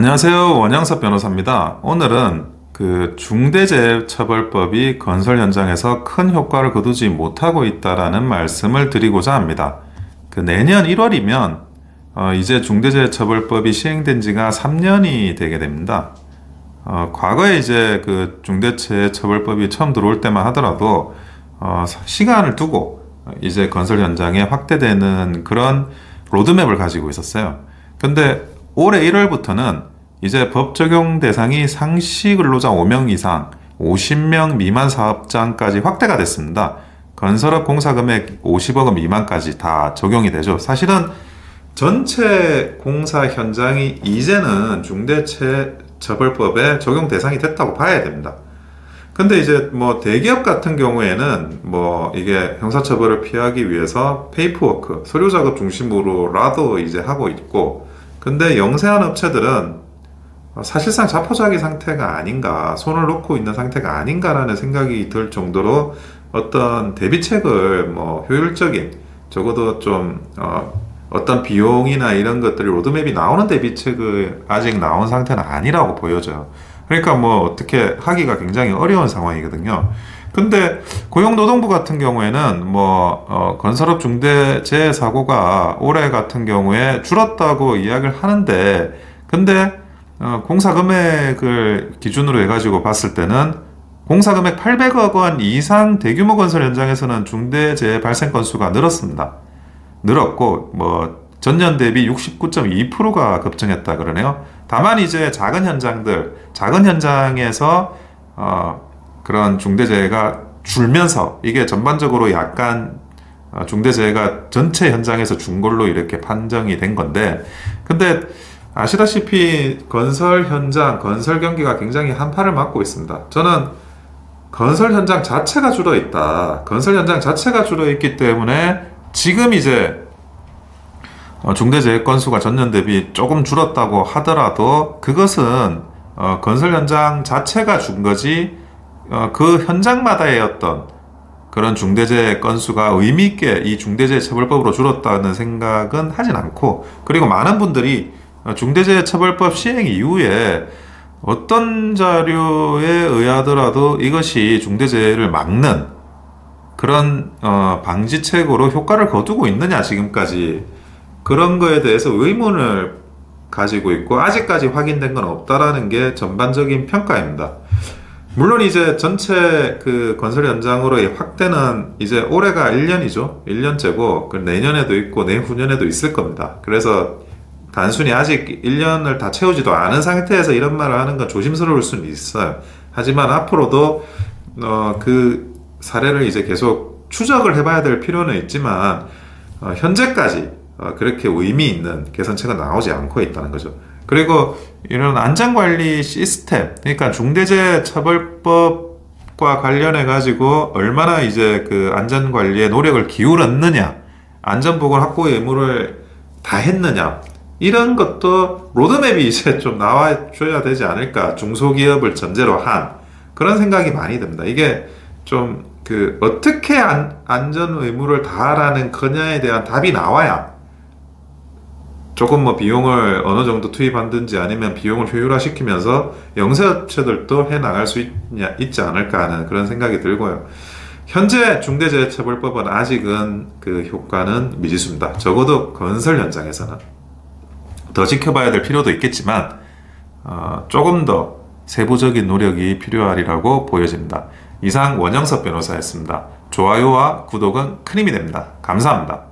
안녕하세요. 원양섭 변호사입니다. 오늘은 중대재해처벌법이 건설 현장에서 큰 효과를 거두지 못하고 있다라는 말씀을 드리고자 합니다. 내년 1월이면 이제 중대재해처벌법이 시행된 지가 3년이 되게 됩니다. 과거에 이제 중대재해처벌법이 처음 들어올 때만 하더라도 시간을 두고 이제 건설 현장에 확대되는 그런 로드맵을 가지고 있었어요. 근데 올해 1월부터는 이제 법 적용 대상이 상시 근로자 5명 이상, 50명 미만 사업장까지 확대가 됐습니다. 건설업 공사금액 50억 원 미만까지 다 적용이 되죠. 사실은 전체 공사 현장이 이제는 중대재해처벌법에 적용 대상이 됐다고 봐야 됩니다. 근데 이제 대기업 같은 경우에는 이게 형사처벌을 피하기 위해서 페이퍼워크, 서류 작업 중심으로라도 이제 하고 있고, 근데 영세한 업체들은 사실상 자포자기 상태가 아닌가, 손을 놓고 있는 상태가 아닌가라는 생각이 들 정도로 어떤 대비책을 효율적인, 적어도 좀 어떤 비용이나 이런 것들이 로드맵이 나오는 대비책을 아직 나온 상태는 아니라고 보여져요. 그러니까 어떻게 하기가 굉장히 어려운 상황이거든요. 근데 고용노동부 같은 경우에는 건설업 중대재해 사고가 올해 같은 경우에 줄었다고 이야기를 하는데, 근데 공사 금액을 기준으로 해가지고 봤을 때는 공사 금액 800억 원 이상 대규모 건설 현장에서는 중대재해 발생 건수가 늘었습니다. 늘었고 전년 대비 69.2%가 급증했다 그러네요. 다만 이제 작은 현장에서 그런 중대재해가 줄면서 이게 전반적으로 약간 중대재해가 전체 현장에서 준 걸로 이렇게 판정이 된 건데, 근데 아시다시피 건설 현장, 건설 경기가 굉장히 한파를 맞고 있습니다. 저는 건설 현장 자체가 줄어 있다. 건설 현장 자체가 줄어 있기 때문에 지금 이제 중대재해 건수가 전년 대비 조금 줄었다고 하더라도 그것은 건설 현장 자체가 준 거지, 그 현장마다의 어떤 그런 중대재해 건수가 의미있게 이 중대재해처벌법으로 줄었다는 생각은 하진 않고, 그리고 많은 분들이 중대재해처벌법 시행 이후에 어떤 자료에 의하더라도 이것이 중대재해를 막는 그런 방지책으로 효과를 거두고 있느냐, 지금까지 그런 거에 대해서 의문을 가지고 있고, 아직까지 확인된 건 없다라는 게 전반적인 평가입니다. 물론 이제 전체 건설 현장으로의 확대는 이제 올해가 1년이죠. 1년째고 내년에도 있고 내후년에도 있을 겁니다. 그래서 단순히 아직 1년을 다 채우지도 않은 상태에서 이런 말을 하는 건 조심스러울 수는 있어요. 하지만 앞으로도 그 사례를 이제 계속 추적을 해봐야 될 필요는 있지만 현재까지 그렇게 의미 있는 개선책은 나오지 않고 있다는 거죠. 그리고 이런 안전관리 시스템, 그러니까 중대재해처벌법과 관련해 가지고 얼마나 이제 안전관리에 노력을 기울였느냐, 안전보건 확보의 의무를 다 했느냐, 이런 것도 로드맵이 이제 좀 나와줘야 되지 않을까, 중소기업을 전제로 한 그런 생각이 많이 듭니다. 이게 좀 어떻게 안전 의무를 다하라는 거냐에 대한 답이 나와야 조금 비용을 어느 정도 투입한든지 아니면 비용을 효율화시키면서 영세업체들도 해나갈 수 있지 않을까 하는 그런 생각이 들고요. 현재 중대재해처벌법은 아직은 효과는 미지수입니다. 적어도 건설 현장에서는 더 지켜봐야 될 필요도 있겠지만 조금 더 세부적인 노력이 필요하리라고 보여집니다. 이상 원영섭 변호사였습니다. 좋아요와 구독은 큰 힘이 됩니다. 감사합니다.